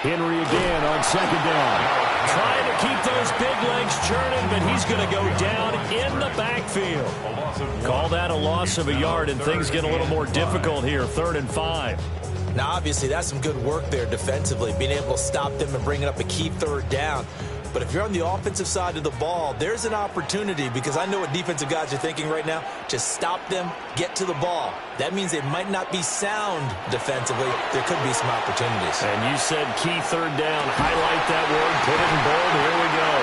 [SPEAKER 6] Henry again on 2nd down.
[SPEAKER 1] Trying to keep those big legs churning, but he's going to go down in the backfield. Call that a loss of a yard, and things get a little more difficult here. 3rd and 5.
[SPEAKER 2] Now, obviously, that's some good work there defensively, being able to stop them and bringing up a key 3rd down. But if you're on the offensive side of the ball, there's an opportunity, because I know what defensive guys are thinking right now. Just stop them, get to the ball. That means they might not be sound defensively. There could be some opportunities.
[SPEAKER 1] And you said key 3rd down. Highlight that word. Put it in bold. Here we go.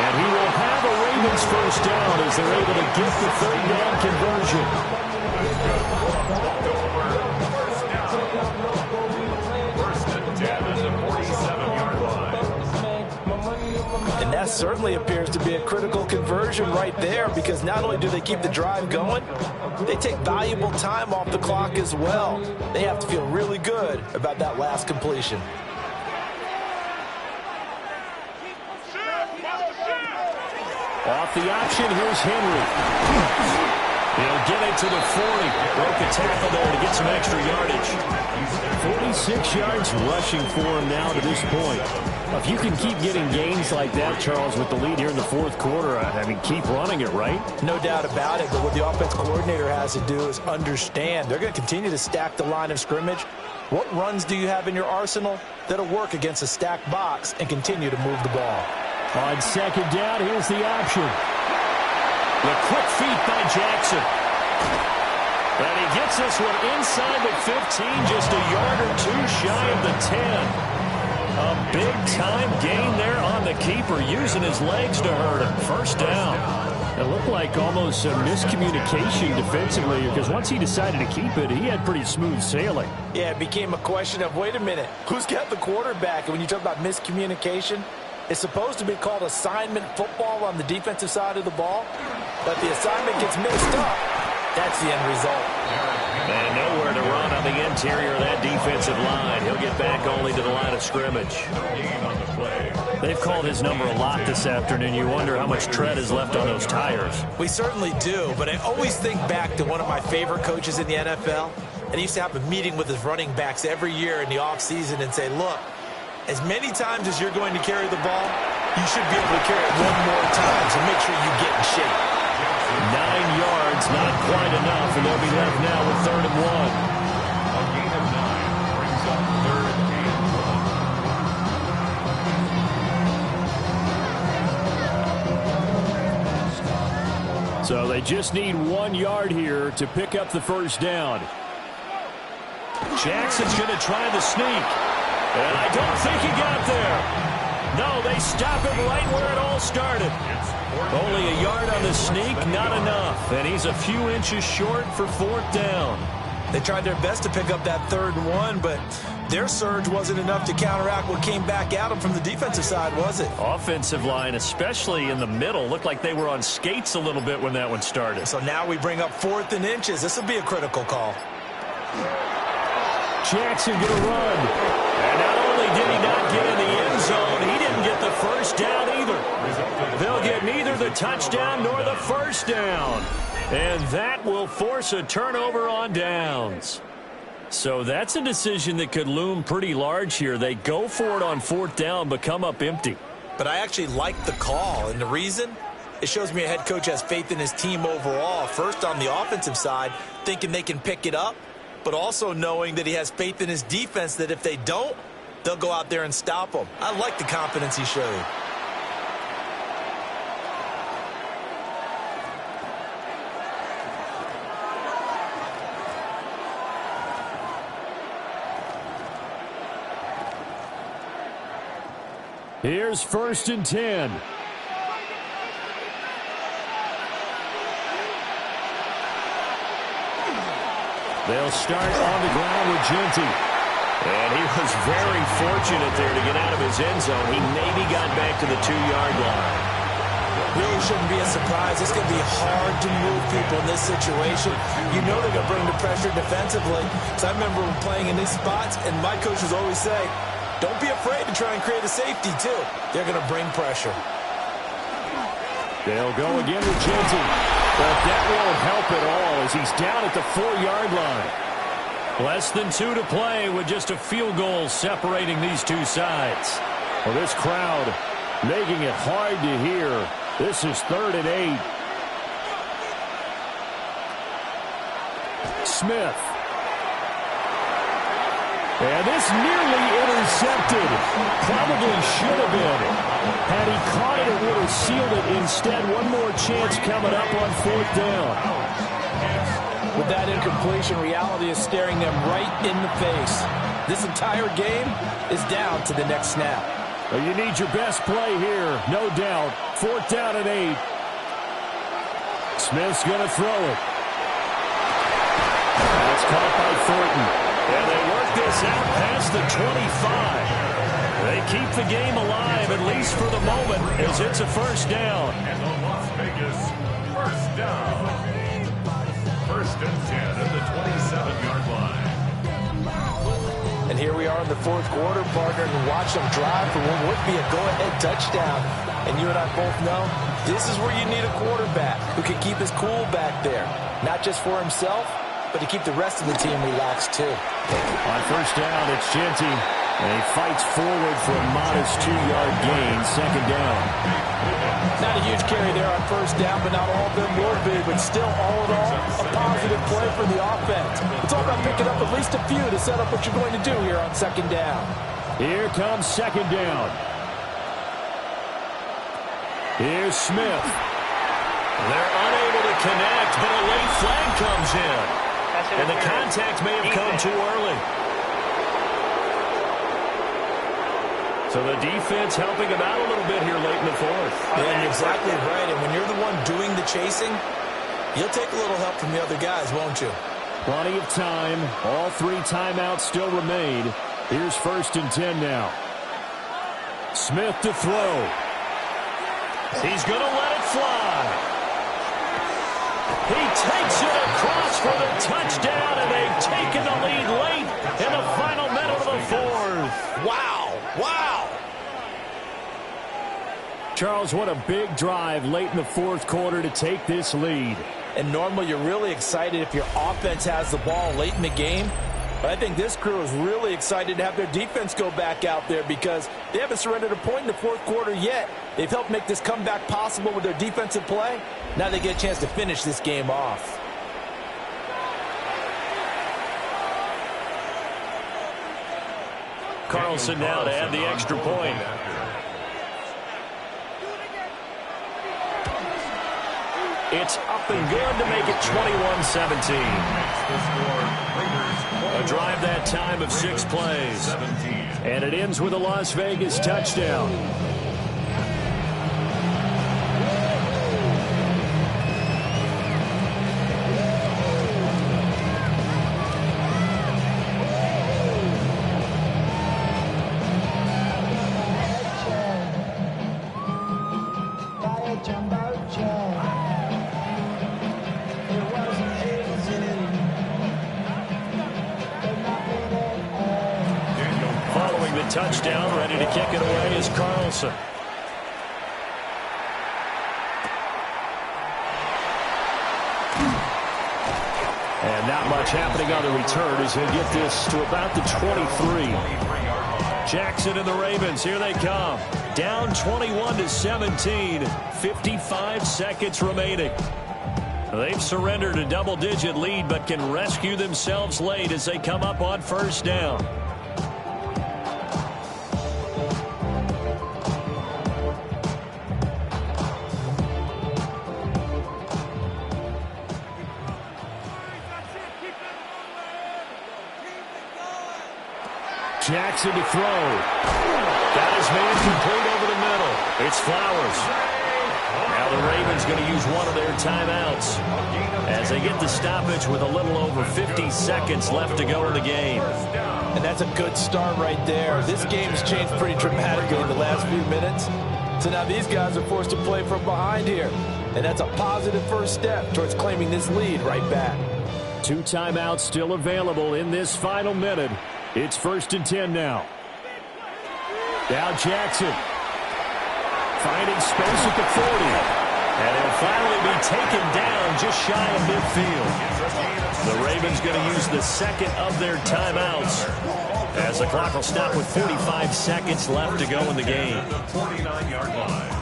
[SPEAKER 6] And he will have a Ravens 1st down as they're able to get the 3rd down conversion.
[SPEAKER 3] That's good for Baltimore. First down. First and 10 at the 47-yard line.
[SPEAKER 2] And that certainly appears to be a critical conversion right there, because not only do they keep the drive going, they take valuable time off the clock as well. They have to feel really good about that last completion.
[SPEAKER 1] Off the option, here's Henry. He'll get it to the 40. Broke a tackle there to get some extra yardage. 46 yards rushing for him now to this point. If you can keep getting gains like that, Charles, with the lead here in the fourth quarter, I mean, keep running it, right?
[SPEAKER 2] No doubt about it, but what the offense coordinator has to do is understand they're going to continue to stack the line of scrimmage. What runs do you have in your arsenal that'll work against a stacked box and continue to move the ball?
[SPEAKER 1] On second down, here's the option. The quick feet by Jackson. And he gets this one inside the 15, just a yard or two shy of the 10. A big-time gain there on the keeper, using his legs to hurt him. First down. It looked like almost a miscommunication defensively, because once he decided to keep it, he had pretty smooth sailing.
[SPEAKER 2] Yeah, it became a question of, wait a minute, who's got the quarterback? And when you talk about miscommunication, it's supposed to be called assignment football on the defensive side of the ball, but the assignment gets mixed up. That's the end result.
[SPEAKER 1] And nowhere to run on the interior of that defensive line. He'll get back only to the line of scrimmage. They've called his number a lot this afternoon. You wonder how much tread is left on those tires.
[SPEAKER 2] We certainly do, but I always think back to one of my favorite coaches in the NFL, and he used to have a meeting with his running backs every year in the offseason and say, look, as many times as you're going to carry the ball, you should be able to carry it one more time, so make sure you get in shape.
[SPEAKER 1] 9 yards, not quite enough, and they'll be left now with 3rd and 1.
[SPEAKER 3] A gain of 9 brings up 3rd and 1.
[SPEAKER 1] So they just need 1 yard here to pick up the first down. Jackson's going to try the sneak. And I don't think he got there. No, they stop him right where it all started. Only a yard on the sneak, not enough. And he's a few inches short for 4th down.
[SPEAKER 2] They tried their best to pick up that 3rd and 1, but their surge wasn't enough to counteract what came back at them from the defensive side, was it?
[SPEAKER 1] Offensive line, especially in the middle, looked like they were on skates a little bit when that one started.
[SPEAKER 2] So now we bring up 4th and inches. This will be a critical call.
[SPEAKER 1] Jackson going to run. And not only did he not get in the end zone, he didn't get the first down either. They'll get neither the touchdown nor the first down. And that will force a turnover on downs. So that's a decision that could loom pretty large here. They go for it on 4th down, but come up empty.
[SPEAKER 2] But I actually like the call, and the reason? It shows me a head coach has faith in his team overall. First on the offensive side, thinking they can pick it up, but also knowing that he has faith in his defense that if they don't, they'll go out there and stop them. I like the confidence he showed.
[SPEAKER 1] Here's 1st and 10. They'll start on the ground with Genty. And he was very fortunate there to get out of his end zone. He maybe got back to the 2-yard line.
[SPEAKER 2] Really shouldn't be a surprise. It's going to be hard to move people in this situation. You know they're going to bring the pressure defensively. So I remember playing in these spots, and my coaches always say, don't be afraid to try and create a safety, too. They're going to bring pressure.
[SPEAKER 1] They'll go again with Genty. But that won't help at all as he's down at the 4-yard line. Less than 2 to play with just a field goal separating these two sides. Well, this crowd making it hard to hear. This is 3rd and 8. Smith. And this nearly intercepted. Probably should have been. Had he caught it, it would have sealed it. Instead, one more chance coming up on 4th down.
[SPEAKER 2] With that incompletion, reality is staring them right in the face. This entire game is down to the next snap.
[SPEAKER 1] Well, you need your best play here, no doubt. 4th down and 8. Smith's going to throw it.
[SPEAKER 6] It's caught by Thornton. And they work this out past the 25. They keep the game alive, at least for the moment, as it's a first down.
[SPEAKER 3] And the Las Vegas first down. First and 10 at the 27-yard line.
[SPEAKER 2] And here we are in the fourth quarter, partner, and watch them drive for what would be a go-ahead touchdown. And you and I both know this is where you need a quarterback who can keep his cool back there. Not just for himself, but to keep the rest of the team relaxed, too.
[SPEAKER 6] On first down, it's Genty. And he fights forward for a modest 2-yard gain, second down.
[SPEAKER 2] Not a huge carry there on first down, but not all of them will be. But still, all in all, a positive play for the offense. It's all about picking up at least a few to set up what you're going to do here on second down.
[SPEAKER 6] Here comes second down. Here's Smith. They're unable to connect, but a late flag comes in. And the contact may have come too early. So the defense helping him out a little bit here late in the fourth.
[SPEAKER 2] Yeah, exactly right. And when you're the one doing the chasing, you'll take a little help from the other guys, won't you?
[SPEAKER 6] Plenty of time. All 3 timeouts still remain. Here's first and 10 now. Smith to throw. He's going to let it fly. He takes it across for the touchdown, and they've taken the lead late in the final minute of the fourth.
[SPEAKER 2] Wow. Wow.
[SPEAKER 6] Charles, what a big drive late in the fourth quarter to take this lead.
[SPEAKER 2] And normally you're really excited if your offense has the ball late in the game. But I think this crew is really excited to have their defense go back out there because they haven't surrendered a point in the fourth quarter yet. They've helped make this comeback possible with their defensive play. Now they get a chance to finish this game off.
[SPEAKER 6] Carlson now to add the extra point. It's up and good to make it 21-17. A drive that time of 6 plays. And it ends with a Las Vegas touchdown. Touchdown, ready to kick it away is Carlson. And not much happening on the return as he'll get this to about the 23. Jackson and the Ravens, here they come. Down 21-17, 55 seconds remaining. They've surrendered a double-digit lead but can rescue themselves late as they come up on first down. Jackson to throw. Got his man complete over the middle. It's Flowers. Now the Ravens going to use one of their timeouts as they get the stoppage with a little over 50 seconds left to go in the game.
[SPEAKER 2] And that's a good start right there. This game's changed pretty dramatically in the last few minutes. So now these guys are forced to play from behind here. And that's a positive first step towards claiming this lead right back.
[SPEAKER 6] 2 timeouts still available in this final minute. It's first and 10 now. Now Jackson. Finding space at the 40. And he'll finally be taken down just shy of midfield. The Ravens going to use the second of their timeouts as the clock will stop with 45 seconds left to go in the game.
[SPEAKER 3] 49-yard line.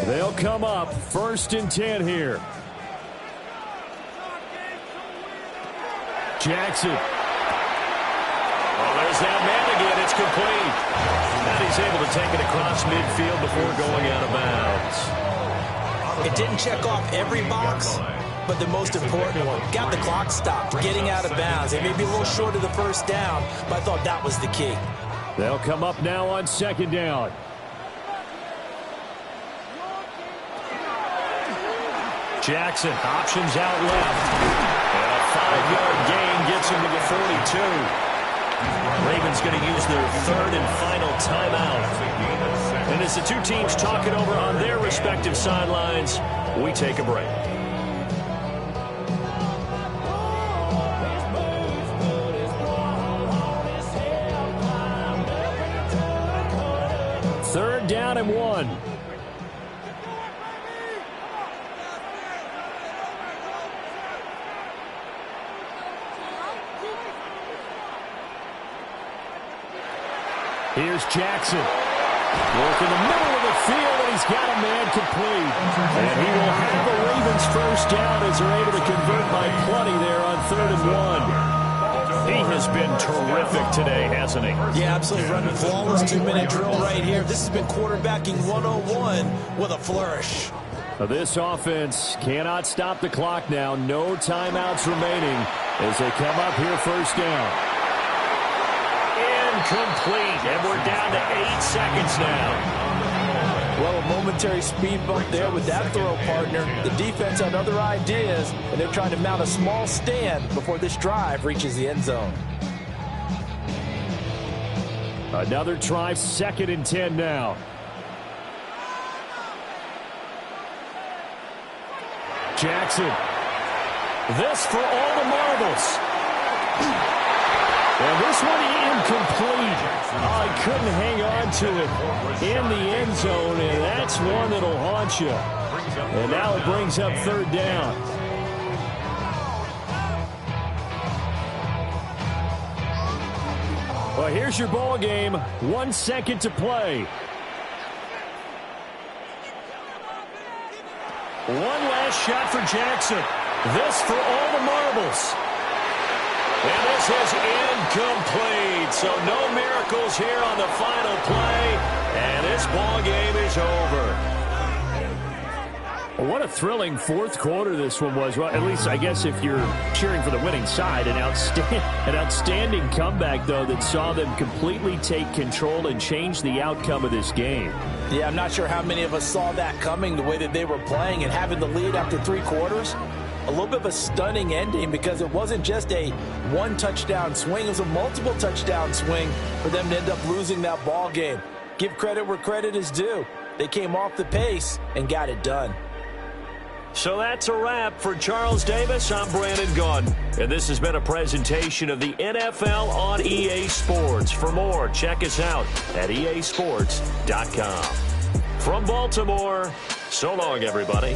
[SPEAKER 6] They'll come up first and 10 here. Jackson. Oh, there's that man again. It's complete. And he's able to take it across midfield before going out of bounds.
[SPEAKER 2] It didn't check off every box, but the most important one. Got the clock stopped, getting out of bounds. It may be a little short of the first down, but I thought that was the key.
[SPEAKER 6] They'll come up now on second down.
[SPEAKER 1] Jackson, options out left. And a 5-yard gain gets him to the 42. Ravens going to use their third and final timeout. And as the two teams talk it over on their respective sidelines, we take a break. Third down and 1. Here's Jackson. Work in the middle of the field, and he's got a man complete. And he will have the Ravens first down as they're able to convert by plenty there on 3rd and 1. He has been terrific today, hasn't he?
[SPEAKER 2] Yeah, absolutely. Running flawless 2-minute drill right here. This has been quarterbacking 101 with a flourish.
[SPEAKER 1] This offense cannot stop the clock now. No timeouts remaining as they come up here first down. Incomplete, and we're down to 8 seconds now.
[SPEAKER 2] Well, a momentary speed bump there with that throw, partner. The defense had other ideas, and they're trying to mount a small stand before this drive reaches the end zone.
[SPEAKER 1] Another try, 2nd and 10 now. Jackson. This for all the marbles. And this one incomplete. Oh, he couldn't hang on to it in the end zone, and that's one that'll haunt you. And now it brings up 3rd down. Well, here's your ball game. 1 second to play. One last shot for Jackson. This for all the marbles. And this is incomplete. So no miracles here on the final play. And this ball game is over. What a thrilling 4th quarter this one was. Well, at least I guess if you're cheering for the winning side, an outstanding comeback, though, that saw them completely take control and change the outcome of this game.
[SPEAKER 2] Yeah, I'm not sure how many of us saw that coming, the way that they were playing and having the lead after 3 quarters. A little bit of a stunning ending because it wasn't just a 1-touchdown swing. It was a multiple touchdown swing for them to end up losing that ball game. Give credit where credit is due. They came off the pace and got it done.
[SPEAKER 1] So that's a wrap for Charles Davis. I'm Brandon Gaudin, and this has been a presentation of the NFL on EA Sports. For more, check us out at easports.com. From Baltimore, so long, everybody.